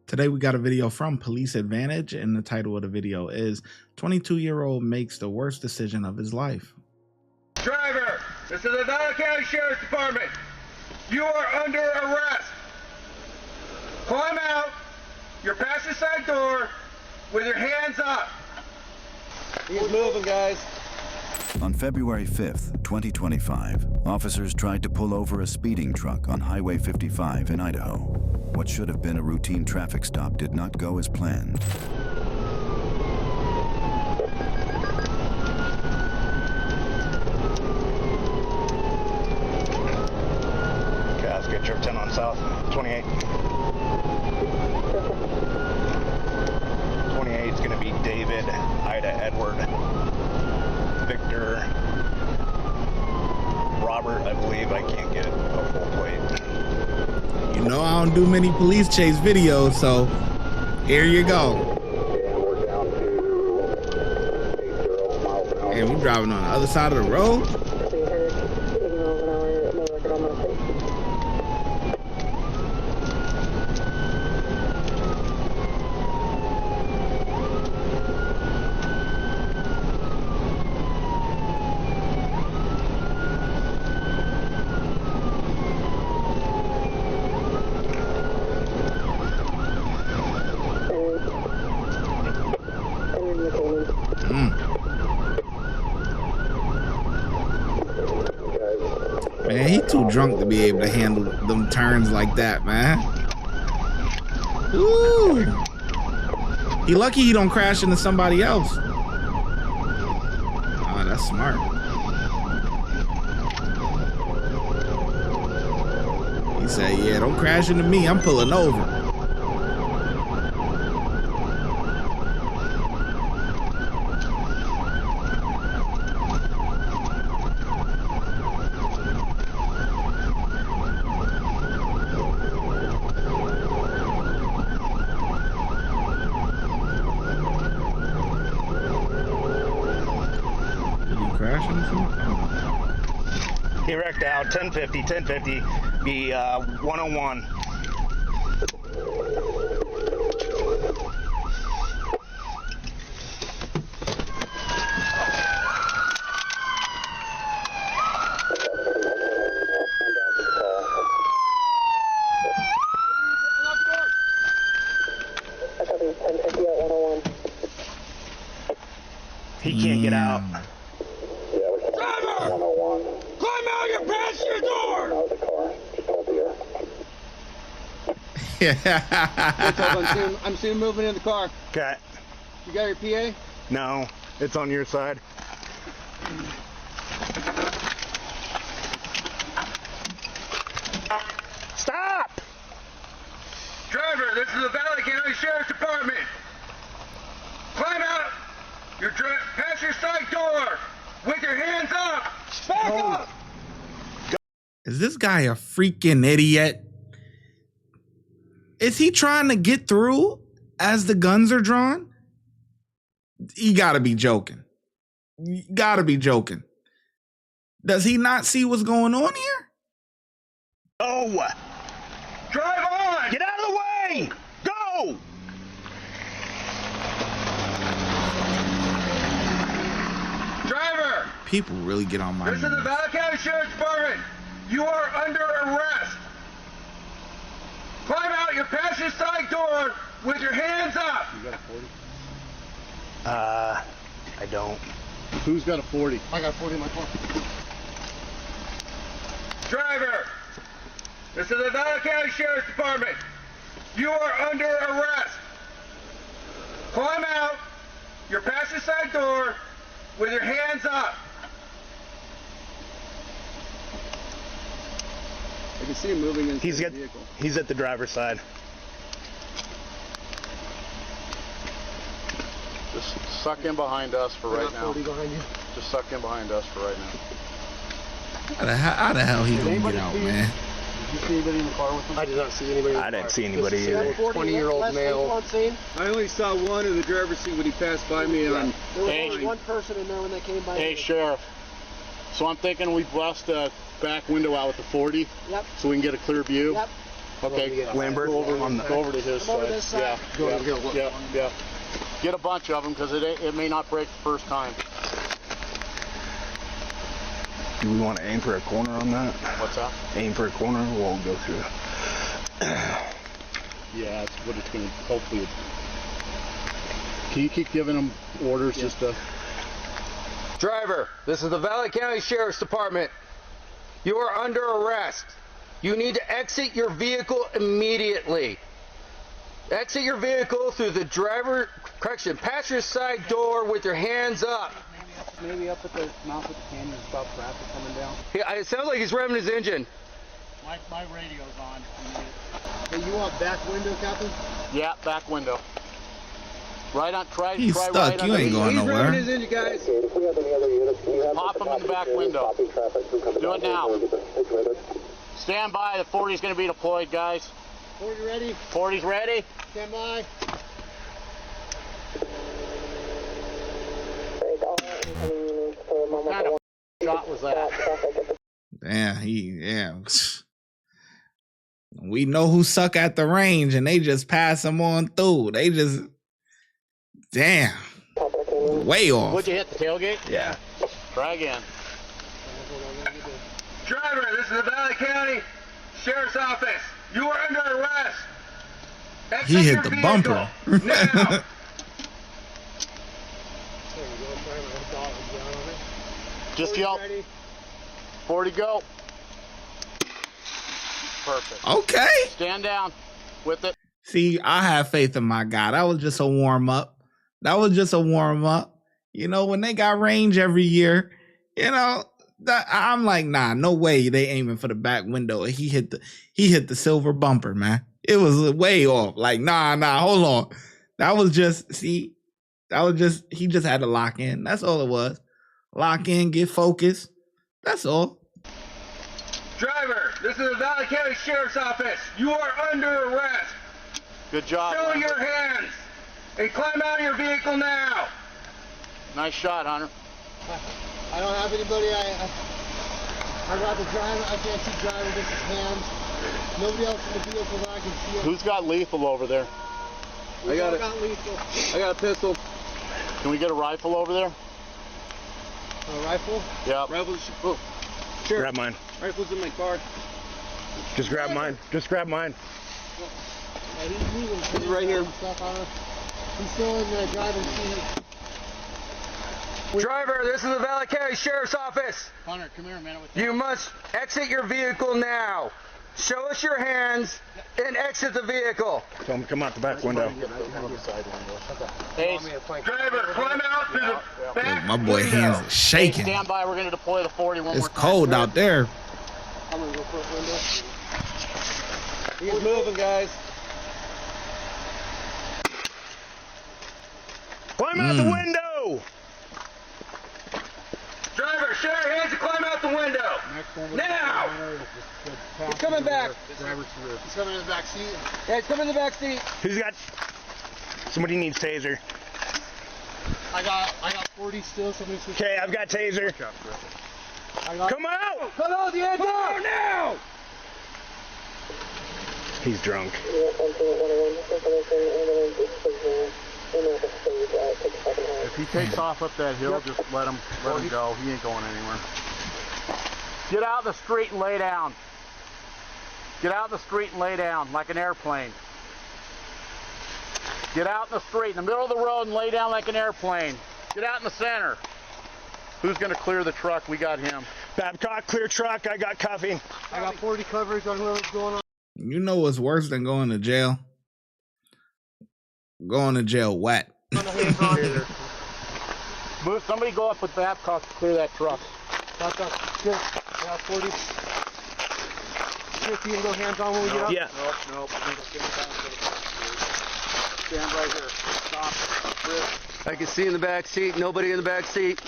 Today we got a video from Police Advantage, and the title of the video is 22-year-old makes the worst decision of his life. Driver, this is the Idaho County Sheriff's Department. You are under arrest. Climb out your passenger side door with your hands up. He's moving, guys. On February 5th, 2025, officers tried to pull over a speeding truck on Highway 55 in Idaho. What should have been a routine traffic stop did not go as planned. Okay, let's get your 10 on south. 28. 28 is going to be David, Ida, Edward, Victor, Robert, I believe. I can't get a full plate. You know I don't do many police chase videos, so here you go. And we're driving on the other side of the road. Man, he too drunk to be able to handle them turns like that, man. Ooh. He lucky he don't crash into somebody else. Oh, that's smart. He said, yeah, don't crash into me. I'm pulling over. He wrecked out. 1050, be 101. He can't get out. Driver! Climb out your passenger door! Yeah. I'm soon moving in the car. Okay. You got your PA? No, it's on your side. Stop! Driver, this is the Idaho County Sheriff's Department. Climb out your passenger side door with your hands up. Back up! Is this guy a freaking idiot? Is he trying to get through as the guns are drawn? You gotta be joking. You gotta be joking. Does he not see what's going on here? Oh! Drive on! Get out of the way! Go! Driver! People really get on my This is the nerves. Idaho County Sheriff's Department. You are under arrest. Climb out your passenger side door with your hands up. You got a 40? I don't. Who's got a 40? I got a 40 in my car. Driver, this is the Idaho County Sheriff's Department. You are under arrest. Climb out your passenger side door with your hands up. I can see him moving into the vehicle. He's at the driver's side. Just suck in behind us for right now. 40 behind you. Just suck in behind us for right now. How the hell he gonna get out, man? Did you see anybody in the car with him? I did not see anybody in the car. I didn't see anybody either. 20-year-old male. I only saw one in the driver's seat when he passed by me on. There was only one person in there when they came by. Hey, Sheriff. So I'm thinking we bust the back window out with the 40. Yep. So we can get a clear view. Yep. Okay, Lambert, go over to his Over this side. side. Yeah. Get a bunch of them because it may not break the first time. Do we want to aim for a corner on that? What's that? Aim for a corner, we'll go through. Yeah, that's what it's going to, hopefully. Can you keep giving them orders just to... Driver, this is the Valley County Sheriff's Department. You are under arrest. You need to exit your vehicle immediately. Exit your vehicle through the passenger side door with your hands up. Maybe up at the mouth of the canyon and stop traffic coming down. Yeah, it sounds like he's revving his engine. My radio's on. Hey, you want back window, Captain? Yeah, back window. Right on, try He's right stuck. You ain't going He's revving nowhere. his engine, guys. Pop them in the back window. Do it now. Stand by, the 40's going to be deployed, guys. 40 ready? 40's ready. Stand by. What kind of shot was that? Damn, we know who suck at the range, and they just pass them on through. They just, damn, way off. Would you hit the tailgate? Yeah. Try again. Driver, this is the Valley County Sheriff's Office. You are under arrest. Exit He hit your the vehicle bumper. now. Just yell. 40 go. Perfect. Okay. Stand down with it. See, I have faith in my guy. That was just a warm up. You know, when they got range every year, you know, I'm like, nah, no way they aiming for the back window. He hit the silver bumper, man. It was way off. Like, nah, hold on. He just had to lock in. That's all it was. Lock in, get focused. That's all. Driver, this is the Valley County Sheriff's Office. You are under arrest. Good job. Show Lambert. your hands and climb out of your vehicle now. Nice shot, Hunter. I don't have anybody. I got the driver. I can't see driving, just his hands. Nobody else in the vehicle that I can see. Who's got lethal over there? I got lethal. I got a pistol. Can we get a rifle over there? A rifle? Yeah. Rifles. Oh, sure. Grab mine. Rifles in my car. Just grab mine. Yeah, he's moving. He's right here. He's still in the driver's seat. Driver, this is the Valley County Sheriff's Office. Hunter, come here a minute. You must exit your vehicle now. Show us your hands and exit the vehicle. Tell him to come out the back window. Hey, Driver, climb out through the back My boy window. hands are shaking. stand by. We're going to deploy the 40 one It's more time. cold out there. I'm gonna go for a window. He's moving, guys. Climb out the window! Driver, show your hands and climb out the window. Now! He's coming back. He's coming in the back seat. Yeah, he's coming in the back seat. Who's got... Somebody needs taser. I got 40 still. Somebody's switching. Okay, I've got taser. Come out! Come on, the end door now! He's drunk. If he takes off up that hill, just let him go. He ain't going anywhere. Get out in the street and lay down. Get out in the street and lay down like an airplane. Get out in the street, in the middle of the road, and lay down like an airplane. Get out in the center. Who's going to clear the truck? We got him. Babcock, clear truck. I got cuffing. I got 40 coverage on whoever's going on. You know what's worse than going to jail? Going to jail wet. Move, somebody go up with Babcock to clear that truck. Back up. Good. I got 40. Chris, you can go hands on when we get up? Yeah. Nope. Stand right here. Stop. Chris. I can see in the back seat. Nobody in the back seat.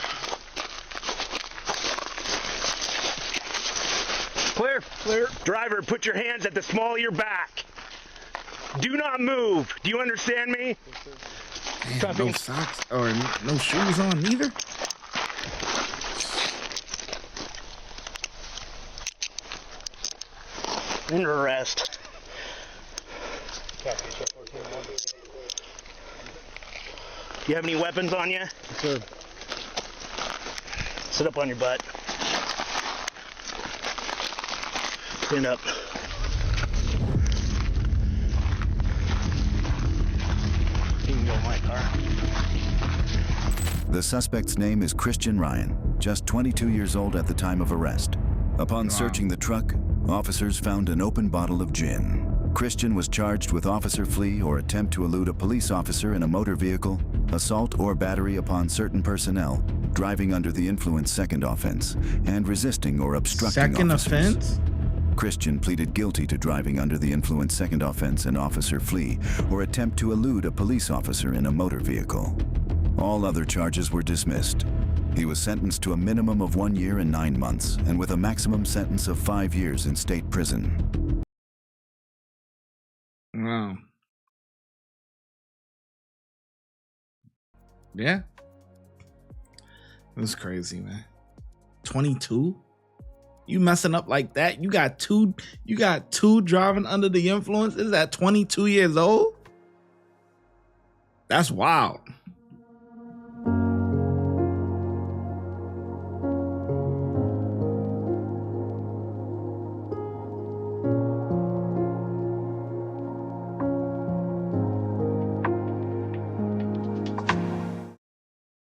Clear. Driver, put your hands at the small of your back. Do not move. Do you understand me? Damn, no socks or no shoes on neither. Under arrest. You have any weapons on you? Sir. Sit up on your butt. Stand up. You can go in my car. The suspect's name is Christian Ryan, just 22 years old at the time of arrest. Upon searching the truck, officers found an open bottle of gin. Christian was charged with officer flee or attempt to elude a police officer in a motor vehicle, assault or battery upon certain personnel, driving under the influence second offense, and resisting or obstructing Second officers. offense? Christian pleaded guilty to driving under the influence second offense and officer flee or attempt to elude a police officer in a motor vehicle. All other charges were dismissed. He was sentenced to a minimum of 1 year and 9 months and with a maximum sentence of 5 years in state prison. Wow. Yeah. That's crazy, man. 22? You messing up like that? You got two driving under the influence? Is that 22 years old? That's wild.